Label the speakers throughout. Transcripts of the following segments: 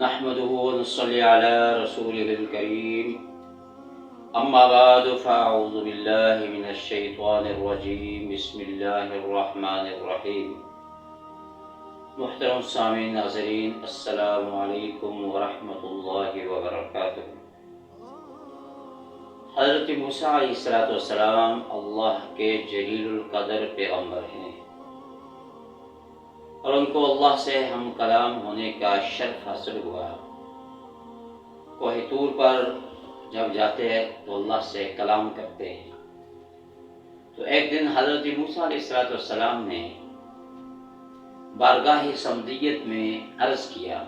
Speaker 1: نحمده ونصلي على رسوله الكريم أما بعد فأعوذ بالله من الشيطان الرجيم بسم الله الرحمن الرحیم۔ محترم سامعین ناظرین، السلام علیکم ورحمۃ اللہ وبرکاتہ۔ حضرت موسیٰ علیہ السلام اللہ کے جلیل القدر پیغمبر ہیں، اور ان کو اللہ سے ہم کلام ہونے کا شرف حاصل ہوا۔ کوہ طور پر جب جاتے ہیں تو اللہ سے کلام کرتے ہیں۔ تو ایک دن حضرت موسیٰ علیہ السلام نے بارگاہ سمدیت میں عرض کیا،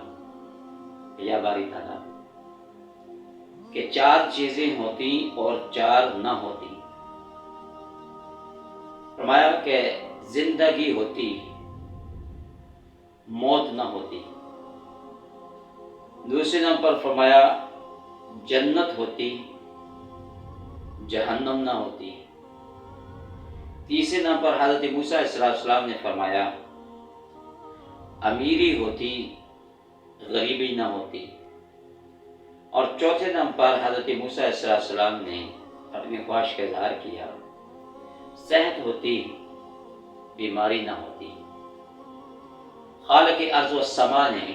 Speaker 1: یا باری تعالیٰ، کہ 4 چیزیں ہوتی اور 4 نہ ہوتی۔ فرمایا کہ زندگی ہوتی، موت نہ ہوتی۔ دوسرے نمبر پر فرمایا جنت ہوتی، جہنم نہ ہوتی۔ تیسرے نمبر پر حضرت موسیٰ علیہ السلام نے فرمایا امیری ہوتی، غریبی نہ ہوتی۔ اور چوتھے نمبر پر حضرت موسیٰ علیہ السلام نے اپنی خواہش کا اظہار کیا، صحت ہوتی، بیماری نہ ہوتی۔ خالق ارض و سما نے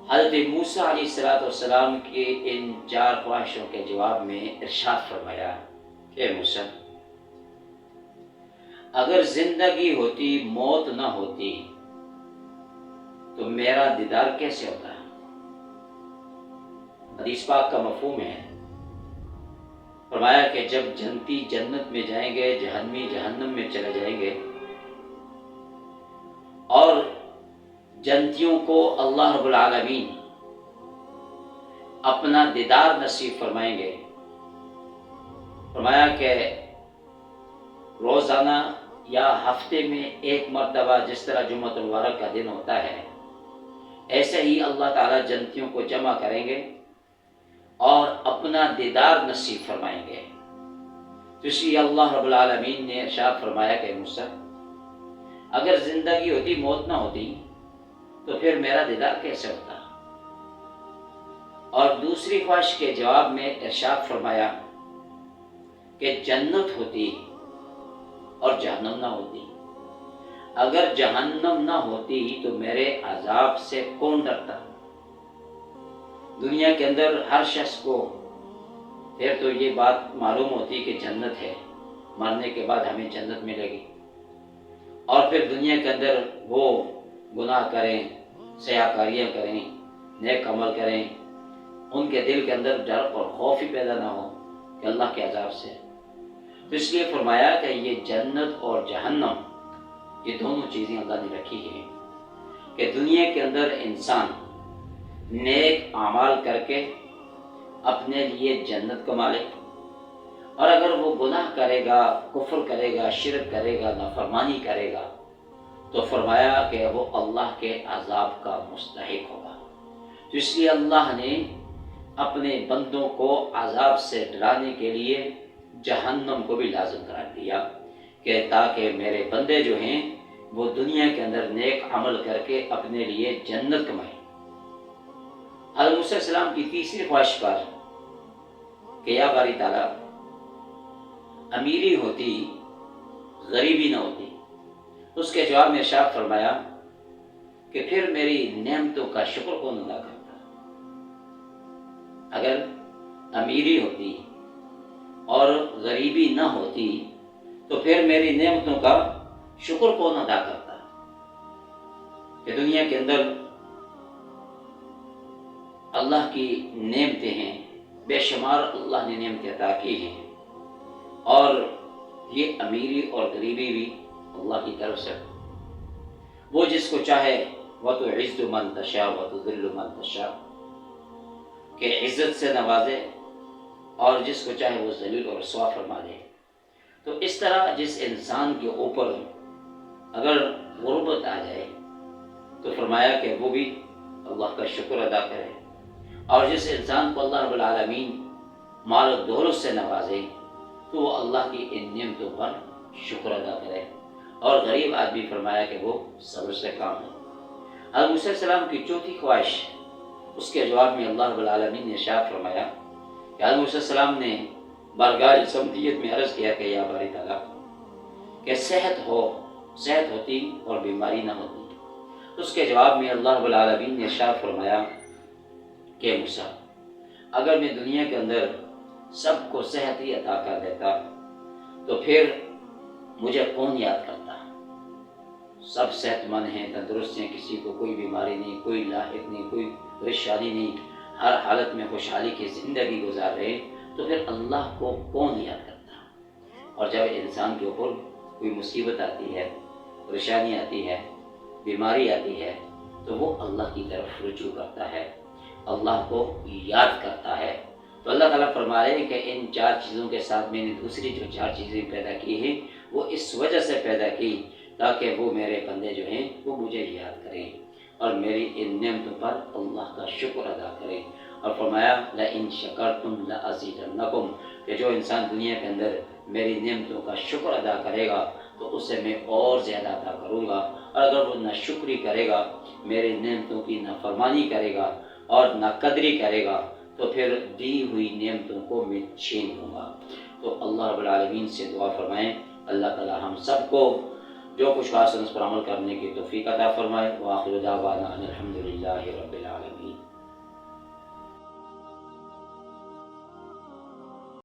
Speaker 1: حضرت موسیٰ علیہ السلام کی ان 4 خواہشوں کے جواب میں ارشاد فرمایا کہ موسیٰ، اگر زندگی ہوتی، موت نہ ہوتی تو میرا دیدار کیسے ہوتا؟ حدیث پاک کا مفہوم ہے، فرمایا کہ جب جنتی جنت میں جائیں گے، جہنمی جہنم میں چلے جائیں گے، اور جنتیوں کو اللہ رب العالمین اپنا دیدار نصیب فرمائیں گے۔ فرمایا کہ روزانہ یا ہفتے میں ایک مرتبہ جس طرح جمعۃ المبارک کا دن ہوتا ہے، ایسے ہی اللہ تعالیٰ جنتیوں کو جمع کریں گے اور اپنا دیدار نصیب فرمائیں گے۔ تو اس لیے اللہ رب العالمین نے ارشاد فرمایا کہ موسیٰ، اگر زندگی ہوتی، موت نہ ہوتی تو پھر میرا دیدار کیسے ہوتا؟ اور دوسری خواہش کے جواب میں ارشاد فرمایا کہ جنت ہوتی اور جہنم نہ ہوتی۔ اگر جہنم نہ ہوتی تو میرے عذاب سے کون ڈرتا؟ دنیا کے اندر ہر شخص کو پھر تو یہ بات معلوم ہوتی کہ جنت ہے، مرنے کے بعد ہمیں جنت ملے گی، اور پھر دنیا کے اندر وہ گناہ کریں، سیاہ کاریاں کریں، نیک عمل کریں، ان کے دل کے اندر ڈر اور خوف ہی پیدا نہ ہو کہ اللہ کے عذاب سے۔ تو اس لیے فرمایا کہ یہ جنت اور جہنم، یہ دونوں چیزیں اللہ نے رکھی ہیں کہ دنیا کے اندر انسان نیک اعمال کر کے اپنے لیے جنت کما لے، اور اگر وہ گناہ کرے گا، کفر کرے گا، شرک کرے گا، نافرمانی کرے گا، تو فرمایا کہ وہ اللہ کے عذاب کا مستحق ہوگا۔ تو اس لیے اللہ نے اپنے بندوں کو عذاب سے ڈرانے کے لیے جہنم کو بھی لازم قرار دیا، کہ تاکہ میرے بندے جو ہیں وہ دنیا کے اندر نیک عمل کر کے اپنے لیے جنت کمائیں۔ حضرت موسیٰ علیہ السلام کی تیسری خواہش پر کہ یا باری تعالیٰ، امیری ہوتی، غریبی نہ ہوتی، اس کے جواب میں ارشاد فرمایا کہ پھر میری نعمتوں کا شکر کون ادا کرتا؟ اگر امیری ہوتی اور غریبی نہ ہوتی تو پھر میری نعمتوں کا شکر کون ادا کرتا؟ کہ دنیا کے اندر اللہ کی نعمتیں ہیں، بے شمار اللہ نے نعمتیں عطا کی ہیں، اور یہ امیری اور غریبی بھی اللہ کی طرف سے، وہ جس کو چاہے وَتُعِزُّ مَن تَشَاءُ وَتُذِلُّ مَن تَشَاءُ، کہ عزت سے نوازے اور جس کو چاہے وہ ذلیل اور رسوا فرما دے۔ تو اس طرح جس انسان کے اوپر اگر غربت آ جائے تو فرمایا کہ وہ بھی اللہ کا شکر ادا کرے، اور جس انسان کو اللہ رب العالمین مال و دولت سے نوازے تو وہ اللہ کی ان نعمتوں پر شکر ادا کرے، اور غریب آدمی فرمایا کہ وہ صبر سے کام لے۔ حضرت موسیٰ علیہ السلام کی چوتھی خواہش، اس کے جواب میں اللہ رب العالمین نے ارشاد فرمایا کہ حضرت موسیٰ علیہ السلام نے بارگاہ سمدیت میں عرض کیا کہ یا باری تعالیٰ کہ صحت ہوتی اور بیماری نہ ہوتی۔ اس کے جواب میں اللہ رب العالمین نے ارشاد فرمایا کہ موسیٰ، اگر میں دنیا کے اندر سب کو صحت ہی عطا کر دیتا تو پھر مجھے کون یاد کرتا؟ سب صحت مند ہیں، تندرست ہیں، کسی کو کوئی بیماری نہیں، کوئی لاحق نہیں، کوئی پریشانی نہیں، ہر حالت میں خوشحالی کی زندگی گزار رہے، تو پھر اللہ کو کون یاد کرتا؟ اور جب انسان کے اوپر کوئی مصیبت آتی ہے، پریشانی آتی ہے، بیماری آتی ہے، تو وہ اللہ کی طرف رجوع کرتا ہے، اللہ کو یاد کرتا ہے۔ تو اللہ تعالیٰ فرما رہے ہیں کہ ان 4 چیزوں کے ساتھ میں نے دوسری جو 4 چیزیں پیدا کی ہیں وہ اس وجہ سے پیدا کی تاکہ وہ میرے بندے جو ہیں وہ مجھے یاد کریں اور میری ان نعمتوں پر اللہ کا شکر ادا کریں۔ اور فرمایا لَإِن شَكَرْتُمْ لَأَزِيدَنَّكُمْ، کہ جو انسان دنیا کے اندر میری نعمتوں کا شکر ادا کرے گا تو اسے میں اور زیادہ عطا کروں گا، اور اگر وہ ناشکری کرے گا، میری نعمتوں کی نافرمانی کرے گا اور ناقدری کرے گا تو پھر دی ہوئی نعمتوں کو میں چھین لوں گا۔ تو اللہ رب العالمین سے دعا فرمائیں اللہ تعالی ہم سب کو جو کچھ کہا اس پر عمل کرنے کی توفیق عطا فرمائے۔ وآخر دعوانا ان الحمد للہ رب العالمین۔